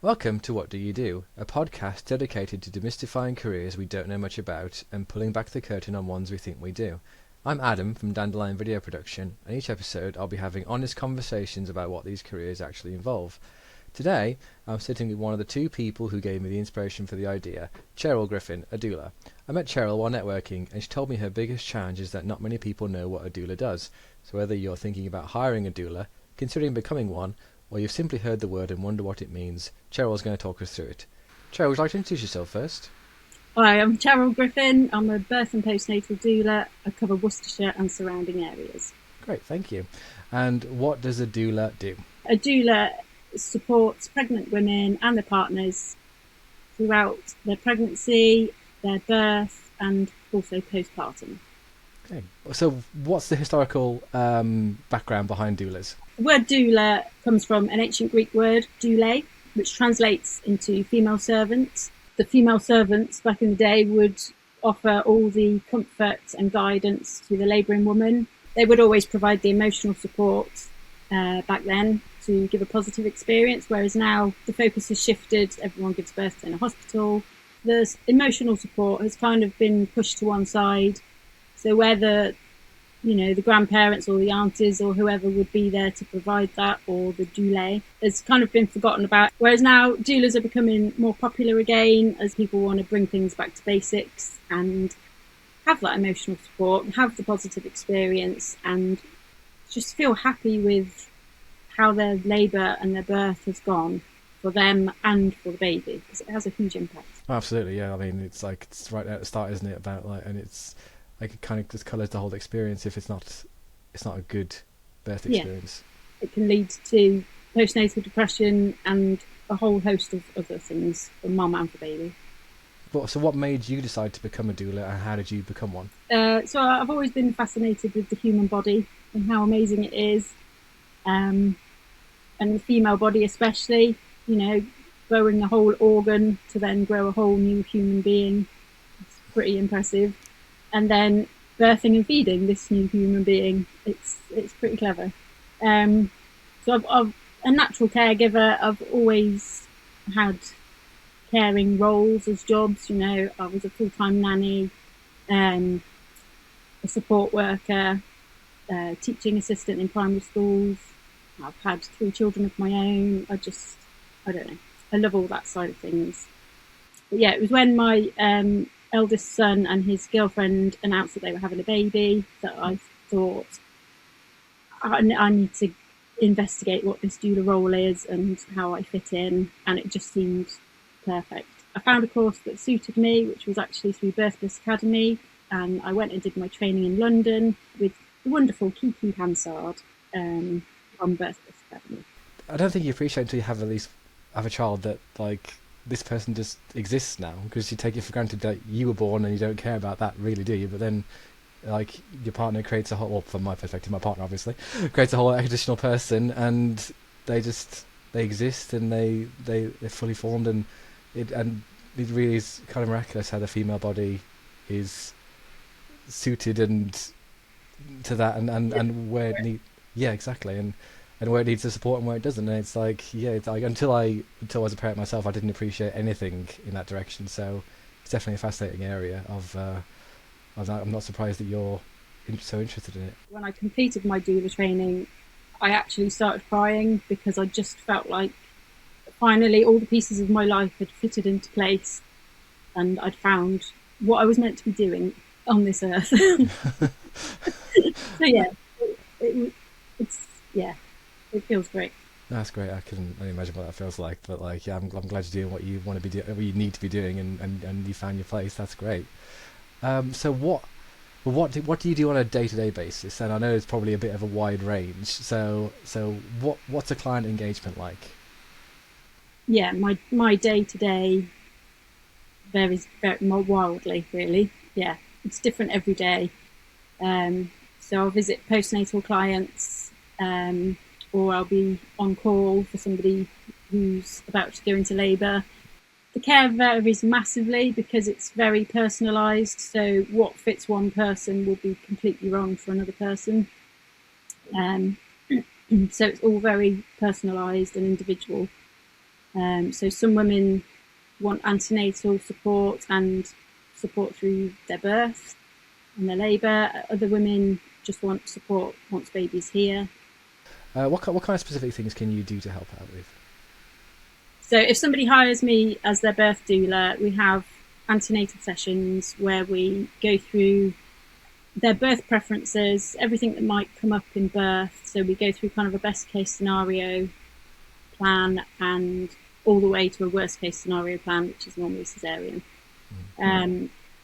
Welcome to What Do You Do, a podcast dedicated to demystifying careers we don't know much about and pulling back the curtain on ones we think we do. I'm Adam from Dandelion Video Production, and each episode I'll be having honest conversations about what these careers actually involve. Today, I'm sitting with one of the two people who gave me the inspiration for the idea, Cheryl Griffin, a doula. I met Cheryl while networking, and she told me her biggest challenge is that not many people know what a doula does. So whether you're thinking about hiring a doula, considering becoming one, or you've simply heard the word and wonder what it means, Cheryl's going to talk us through it. Cheryl, would you like to introduce yourself first? Hi, I'm Cheryl Griffin. I'm a birth and postnatal doula. I cover Worcestershire and surrounding areas. Great, thank you. And what does a doula do? A doula supports pregnant women and their partners throughout their pregnancy, their birth, and also postpartum. Okay. So what's the historical background behind doulas? The word doula comes from an ancient Greek word, doule, which translates into female servants. The female servants back in the day would offer all the comfort and guidance to the labouring woman. They would always provide the emotional support back then to give a positive experience, whereas now the focus has shifted. Everyone gives birth in a hospital. The emotional support has kind of been pushed to one side. So whether the grandparents or the aunties or whoever would be there to provide that, or the doula, has kind of been forgotten about. Whereas now doulas are becoming more popular again as people want to bring things back to basics and have that emotional support, have the positive experience, and just feel happy with how their labour and their birth has gone for them and for the baby, because it has a huge impact. Absolutely, yeah. I mean, it's right at the start, isn't it? And it's like it kind of just colours the whole experience if it's not a good birth experience. Yeah. It can lead to postnatal depression and a whole host of other things for mum and for baby. So what made you decide to become a doula, and how did you become one? So I've always been fascinated with the human body and how amazing it is, and the female body especially, growing a whole organ to then grow a whole new human being. It's pretty impressive. And then birthing and feeding this new human being, it's pretty clever. So I'm a natural caregiver. I've always had caring roles as jobs. I was a full-time nanny, a support worker, teaching assistant in primary schools. I've had 3 children of my own. I don't know. I love all that side of things. But yeah, it was when my eldest son and his girlfriend announced that they were having a baby that I thought I need to investigate what this doula role is and how I fit in, and it just seemed perfect. I found a course that suited me, which was actually through Birth Academy, and I went and did my training in London with the wonderful Kiki Hansard from Birth Academy. I don't think you appreciate until you have a child that this person just exists now, because you take it for granted that you were born and you don't care about that really, do you? But then your partner creates a whole, well, from my perspective, my partner obviously creates a whole additional person, and they exist, and they're fully formed, and it really is kind of miraculous how the female body is suited and to that, and where it needs, yeah, exactly, and where it needs the support and where it doesn't. And it's until I was a parent myself, I didn't appreciate anything in that direction. So it's definitely a fascinating area I'm not surprised that you're so interested in it. When I completed my doula training, I actually started crying, because I just felt like finally all the pieces of my life had fitted into place, and I'd found what I was meant to be doing on this earth. So yeah, it feels great. That's great. I couldn't only imagine what that feels like, but yeah, I'm glad you're doing what you want to be doing, what you need to be doing, and you found your place. That's great. So what do you do on a day-to-day basis? And I know it's probably a bit of a wide range. So what's a client engagement like? Yeah, my day-to-day varies very more wildly, really. Yeah, it's different every day. So I'll visit postnatal clients, or I'll be on call for somebody who's about to go into labour. The care varies massively because it's very personalised, so what fits one person will be completely wrong for another person. So it's all very personalised and individual. So some women want antenatal support and support through their birth and their labour. Other women just want support once baby's here. What kind of specific things can you do to help out with? So if somebody hires me as their birth doula, we have antenatal sessions where we go through their birth preferences, everything that might come up in birth. So we go through kind of a best case scenario plan and all the way to a worst case scenario plan, which is normally cesarean.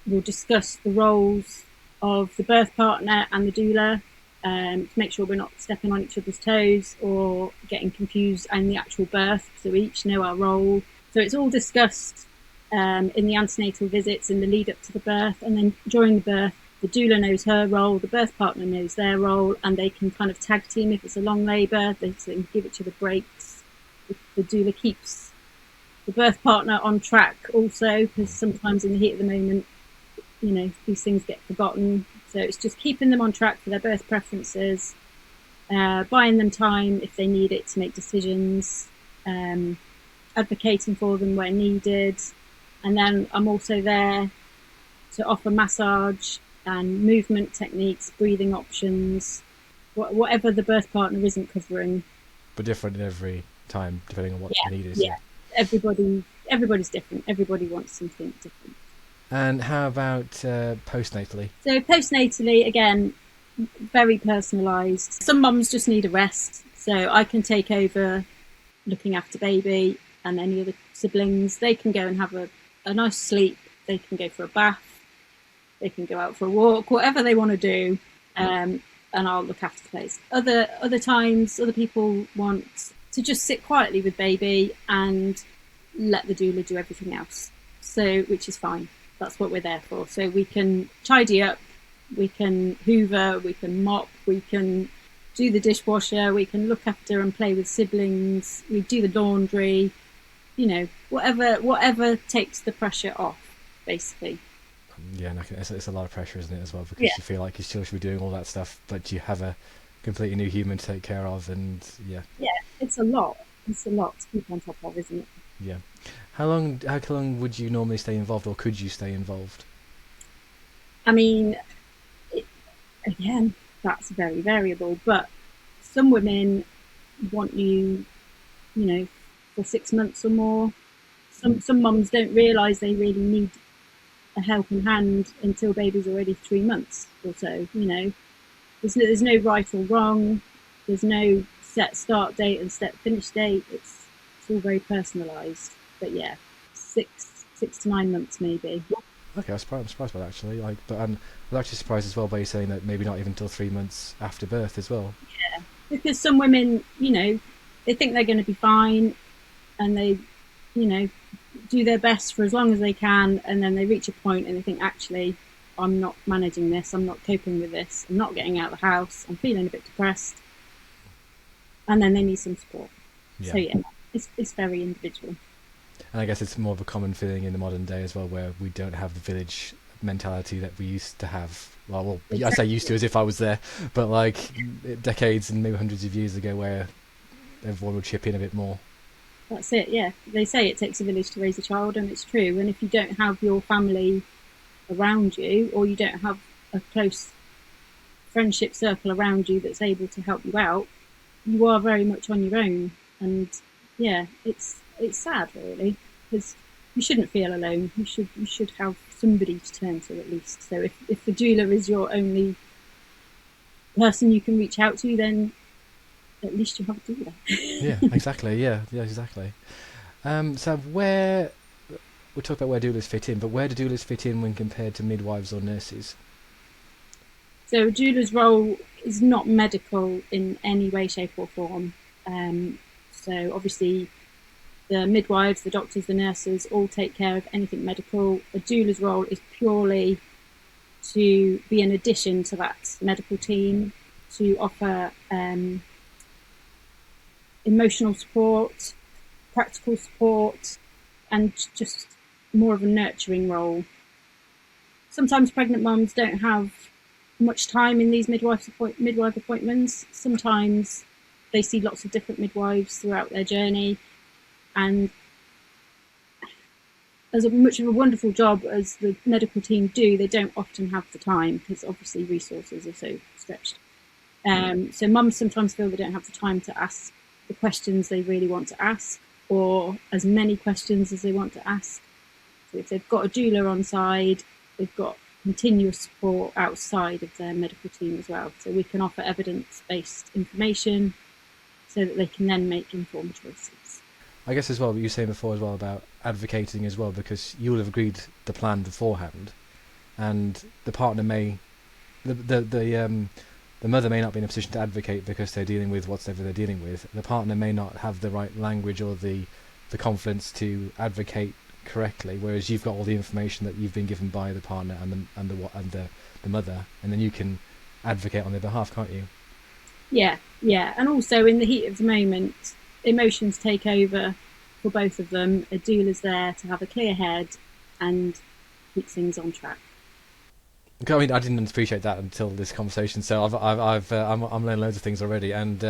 We'll discuss the roles of the birth partner and the doula to make sure we're not stepping on each other's toes or getting confused in the actual birth. So we each know our role. So it's all discussed in the antenatal visits in the lead up to the birth, and then during the birth, the doula knows her role, the birth partner knows their role, and they can kind of tag team if it's a long labour. They can give each other breaks. The doula keeps the birth partner on track also, because sometimes in the heat of the moment, you know, these things get forgotten. So it's just keeping them on track for their birth preferences, buying them time if they need it to make decisions, advocating for them where needed. And then I'm also there to offer massage and movement techniques, breathing options, whatever the birth partner isn't covering. But different every time, depending on what the need is. Yeah, everybody's different. Everybody wants something different. And how about postnatally? So postnatally, again, very personalised. Some mums just need a rest, so I can take over looking after baby and any other siblings. They can go and have a nice sleep. They can go for a bath. They can go out for a walk, whatever they want to do, and I'll look after the place. Other times, other people want to just sit quietly with baby and let the doula do everything else. So, which is fine. That's what we're there for. So we can tidy up, we can hoover, we can mop, we can do the dishwasher, we can look after and play with siblings, we do the laundry, you know, whatever takes the pressure off, basically. Yeah, and it's a lot of pressure, isn't it, as well, because you feel like you still should be doing all that stuff, but you have a completely new human to take care of, and yeah, it's a lot to keep on top of, isn't it? Yeah. How long would you normally stay involved, or could you stay involved? I mean, again, that's very variable, but some women want you know, for 6 months or more. Some mums don't realise they really need a helping hand until baby's already 3 months or so. You know, there's no right or wrong. There's no set start date and set finish date. It's all very personalised. But yeah, 6 to 9 months maybe. Okay, I'm surprised by that, actually. But I was actually surprised as well by you saying that maybe not even until 3 months after birth as well. Yeah, because some women, you know, they think they're going to be fine, and they, you know, do their best for as long as they can, and then they reach a point and they think, actually, I'm not managing this, I'm not coping with this, I'm not getting out of the house, I'm feeling a bit depressed, and then they need some support. Yeah. So yeah, it's very individual. And I guess it's more of a common feeling in the modern day as well, where we don't have the village mentality that we used to have. Well, I say used to as if I was there, but like decades and maybe hundreds of years ago, where everyone would chip in a bit more. That's it, yeah. They say it takes a village to raise a child, and it's true. And if you don't have your family around you, or you don't have a close friendship circle around you that's able to help you out, you are very much on your own. And yeah, it's sad, really, because you shouldn't feel alone. You should have somebody to turn to at least. So if the doula is your only person you can reach out to, then at least you have a doula. Yeah, exactly. Yeah, exactly. So we'll talk about where doulas fit in, but where do doulas fit in when compared to midwives or nurses? So a doula's role is not medical in any way, shape or form. So obviously the midwives, the doctors, the nurses all take care of anything medical. A doula's role is purely to be an addition to that medical team, to offer emotional support, practical support, and just more of a nurturing role. Sometimes pregnant mums don't have much time in these midwife appointments. Sometimes they see lots of different midwives throughout their journey. And as much of a wonderful job as the medical team do, they don't often have the time because obviously resources are so stretched. So mums sometimes feel they don't have the time to ask the questions they really want to ask, or as many questions as they want to ask. So if they've got a doula on side, they've got continuous support outside of their medical team as well. So we can offer evidence-based information so that they can then make informed choices. I guess as well, what you were saying before as well about advocating as well, because you will have agreed the plan beforehand, and the partner may, the mother may not be in a position to advocate because they're dealing with whatever they're dealing with. The partner may not have the right language or the confidence to advocate correctly, whereas you've got all the information that you've been given by the partner and the mother, and then you can advocate on their behalf, can't you? Yeah. And also in the heat of the moment, emotions take over for both of them. A doula's there to have a clear head and keep things on track. I mean, I didn't appreciate that until this conversation, so I'm learning loads of things already, and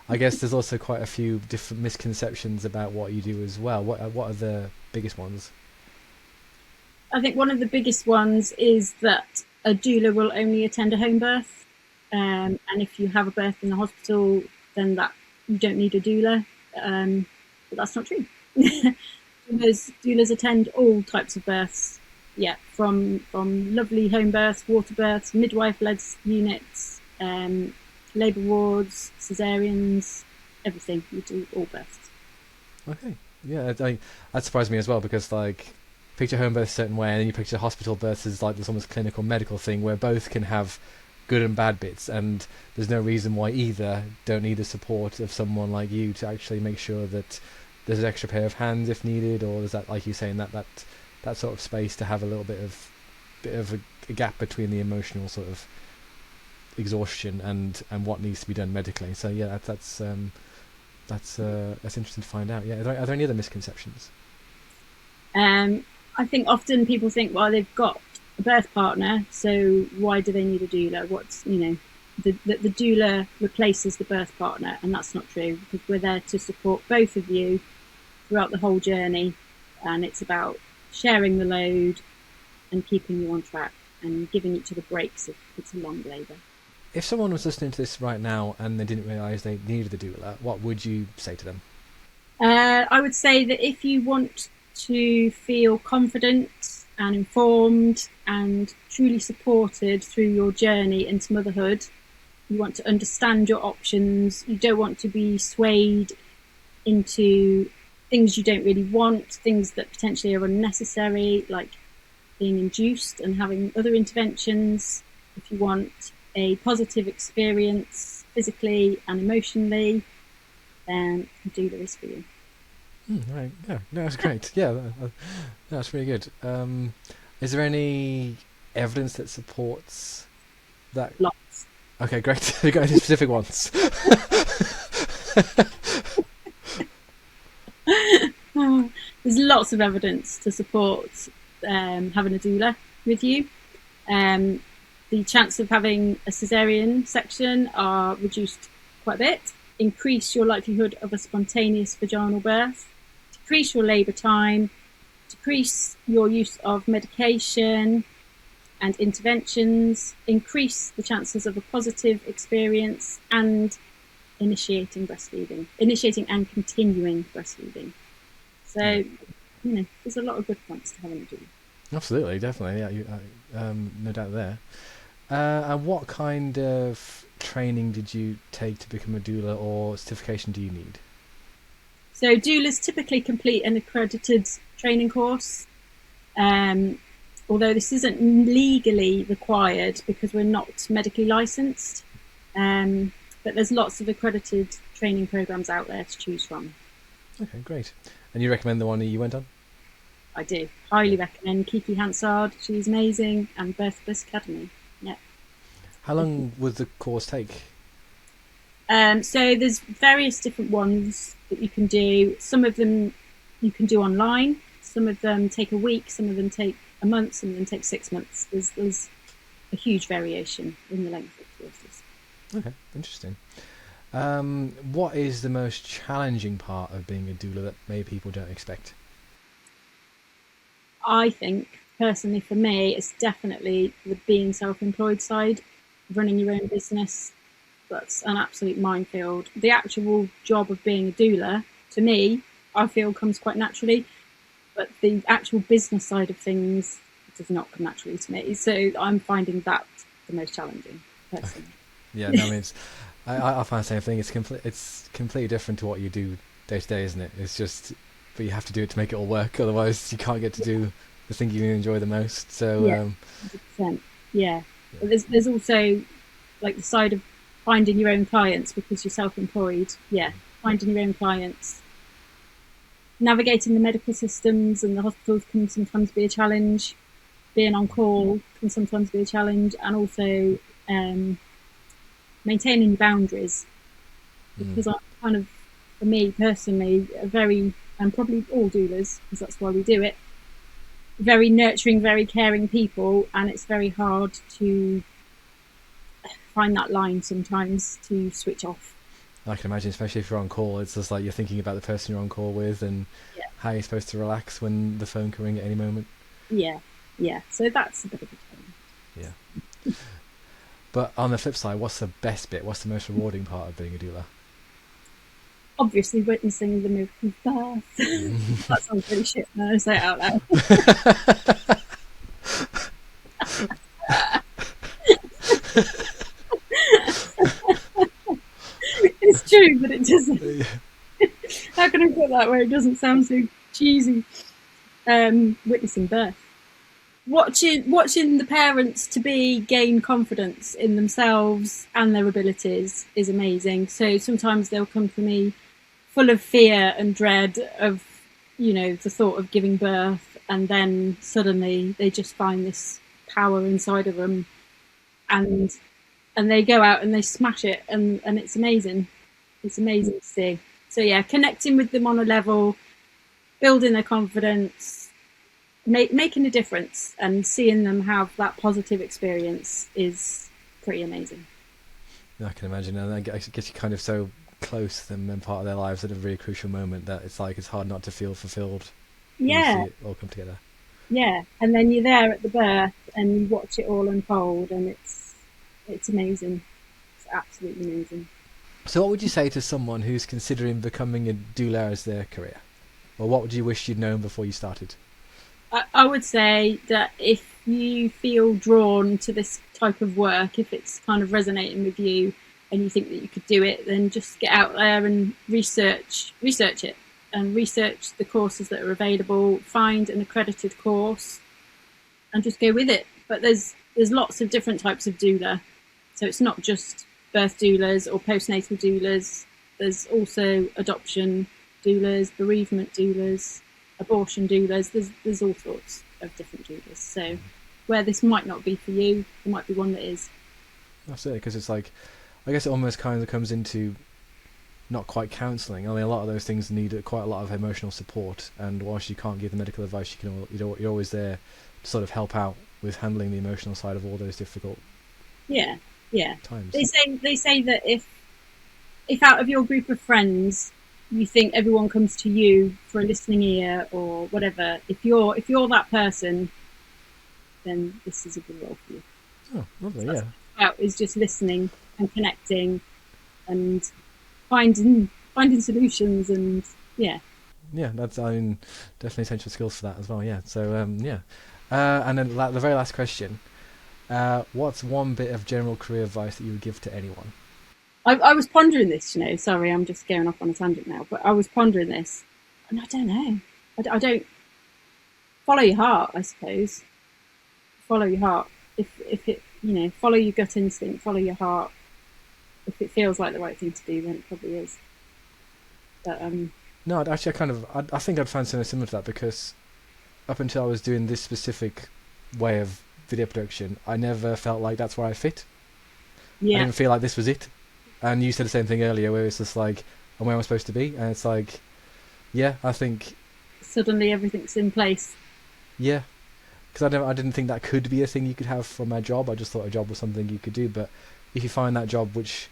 I guess there's also quite a few different misconceptions about what you do as well. What are the biggest ones? I think one of the biggest ones is that a doula will only attend a home birth, and if you have a birth in the hospital, then that you don't need a doula, but that's not true. Doulas attend all types of births. Yeah, from lovely home births, water births, midwife-led units, labour wards, caesareans, everything. We do all births. Okay, yeah, that surprised me as well, because like picture home births a certain way, and then you picture hospital births as like this almost clinical medical thing where both can have good and bad bits, and there's no reason why either don't need the support of someone like you to actually make sure that there's an extra pair of hands if needed, or there's that, like you saying, that sort of space to have a little bit of a gap between the emotional sort of exhaustion and what needs to be done medically. So yeah, that's interesting to find out. Yeah, are there any other misconceptions? I think often people think, well, they've got a birth partner, so why do they need a doula? What's, the doula replaces the birth partner, and that's not true, because we're there to support both of you throughout the whole journey, and it's about sharing the load and keeping you on track and giving each other breaks if it's a long labour. If someone was listening to this right now and they didn't realise they needed a doula, what would you say to them? I would say that if you want to feel confident and informed and truly supported through your journey into motherhood, you want to understand your options, you don't want to be swayed into things you don't really want, things that potentially are unnecessary, like being induced and having other interventions. If you want a positive experience physically and emotionally, then a doula is for you. Right, yeah, no, that's great. Yeah, that's really good. Is there any evidence that supports that? Lots. Okay, great. Have you got any specific ones? There's lots of evidence to support having a doula with you. The chance of having a caesarean section are reduced quite a bit. Increase your likelihood of a spontaneous vaginal birth. Decrease your labour time. Decrease your use of medication and interventions. Increase the chances of a positive experience and initiating and continuing breastfeeding. So, there's a lot of good points to having a doula. Absolutely, definitely, yeah, no doubt there. And what kind of training did you take to become a doula, or certification do you need? So doulas typically complete an accredited training course, although this isn't legally required because we're not medically licensed. But there's lots of accredited training programs out there to choose from. Okay, great. And you recommend the one that you went on? I do. Highly recommend Kiki Hansard. She's amazing. And Birth Bliss Academy. Yeah. How long would the course take? So there's various different ones that you can do. Some of them you can do online. Some of them take a week. Some of them take a month. Some of them take 6 months. There's a huge variation in the length of courses. Okay, interesting. What is the most challenging part of being a doula that maybe people don't expect? I think personally for me, it's definitely the being self-employed side, running your own business. That's an absolute minefield. The actual job of being a doula, to me, I feel comes quite naturally, but the actual business side of things does not come naturally to me. So I'm finding that the most challenging, personally. Yeah, no, I mean, I find the same thing. It's completely different to what you do day to day, isn't it? It's just, but you have to do it to make it all work. Otherwise, you can't get to do the thing you enjoy the most. So, Yeah, 100%. Yeah. But there's also like the side of finding your own clients because you're self-employed. Yeah, finding your own clients. Navigating the medical systems and the hospitals can sometimes be a challenge. Being on call can sometimes be a challenge, and also maintaining your boundaries. Because I'm kind of, for me personally, a very, and probably all doulas, because that's why we do it, very nurturing, very caring people, and it's very hard to find that line sometimes to switch off. I can imagine, especially if you're on call, it's just like you're thinking about the person you're on call with and how you're supposed to relax when the phone can ring at any moment. Yeah, yeah. So that's a bit of a challenge. Yeah. But on the flip side, what's the best bit? What's the most rewarding part of being a doula? Obviously, witnessing the miracle birth. That sounds really shit when I say it out loud. It's true, but it doesn't. How can I put that where it doesn't sound so cheesy? Witnessing birth. Watching the parents to be gain confidence in themselves and their abilities is amazing. So sometimes they'll come to me full of fear and dread of, the thought of giving birth, and then suddenly they just find this power inside of them, and they go out and they smash it, and it's amazing. It's amazing to see. So yeah, connecting with them on a level, building their confidence, making a difference, and seeing them have that positive experience is pretty amazing. I can imagine, and I guess you kind of so close to them and part of their lives at a very crucial moment that it's like it's hard not to feel fulfilled. Yeah. You see it all come together. Yeah, and then you're there at the birth and you watch it all unfold, and it's amazing. It's absolutely amazing. So what would you say to someone who's considering becoming a doula as their career? Or what would you wish you'd known before you started? I would say that if you feel drawn to this type of work, if it's kind of resonating with you and you think that you could do it, then just get out there and research it, and research the courses that are available, find an accredited course and just go with it. But there's lots of different types of doula. So it's not just birth doulas or postnatal doulas. There's also adoption doulas, bereavement doulas, abortion doulas. There's all sorts of different doulas. So where this might not be for you, there might be one that is. That's it, because it's like, I guess it almost kind of comes into not quite counselling. I mean, a lot of those things need quite a lot of emotional support, and whilst you can't give the medical advice, you're always there to sort of help out with handling the emotional side of all those difficult times. They say that if out of your group of friends you think everyone comes to you for a listening ear or whatever, if you're that person, then this is a good role for you. Oh, lovely. So yeah. About is just listening and connecting and finding solutions, and that's definitely essential skills for that as well. Yeah. So and then the very last question: what's one bit of general career advice that you would give to anyone? I was pondering this. Sorry, I'm just going off on a tangent now, but I was pondering this, and I don't know. I don't follow your heart, I suppose. Follow your heart. If it, follow your gut instinct. Follow your heart. If it feels like the right thing to do, then it probably is. But no, actually, I think I'd find something similar to that, because up until I was doing this specific way of video production, I never felt like that's where I fit. Yeah. I didn't feel like this was it. And you said the same thing earlier, where it's just like, I'm where I'm supposed to be, and it's like, yeah, I think suddenly everything's in place. Yeah, because I didn't think that could be a thing you could have from my job. I just thought a job was something you could do. But if you find that job which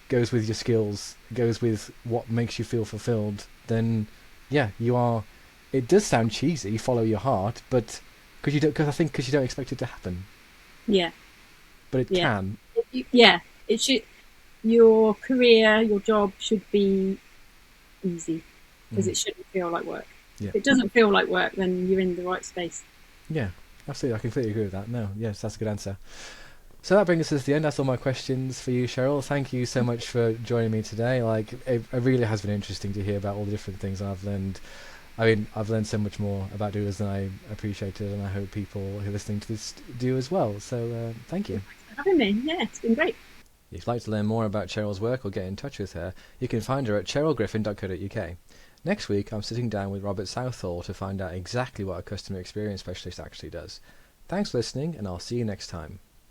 goes with your skills, goes with what makes you feel fulfilled, then yeah, you are. It does sound cheesy, follow your heart, but because you don't expect it to happen, Yeah, but it yeah, can. yeah. It should. Your career, your job should be easy because Mm, it shouldn't feel like work. yeah, If it doesn't feel like work, then you're in the right space. yeah, absolutely. I completely agree with that. No, yes, that's a good answer. So that brings us to the end. That's all my questions for you, Cheryl. Thank you so much for joining me today. Like, it really has been interesting to hear about all the different things I've learned. I mean, I've learned so much more about doulas than I appreciated, and I hope people who are listening to this do as well. So, thank you. Thanks for having me. Yeah, it's been great. If you'd like to learn more about Cheryl's work or get in touch with her, you can find her at cherylgriffin.co.uk. Next week, I'm sitting down with Robert Southall to find out exactly what a customer experience specialist actually does. Thanks for listening, and I'll see you next time.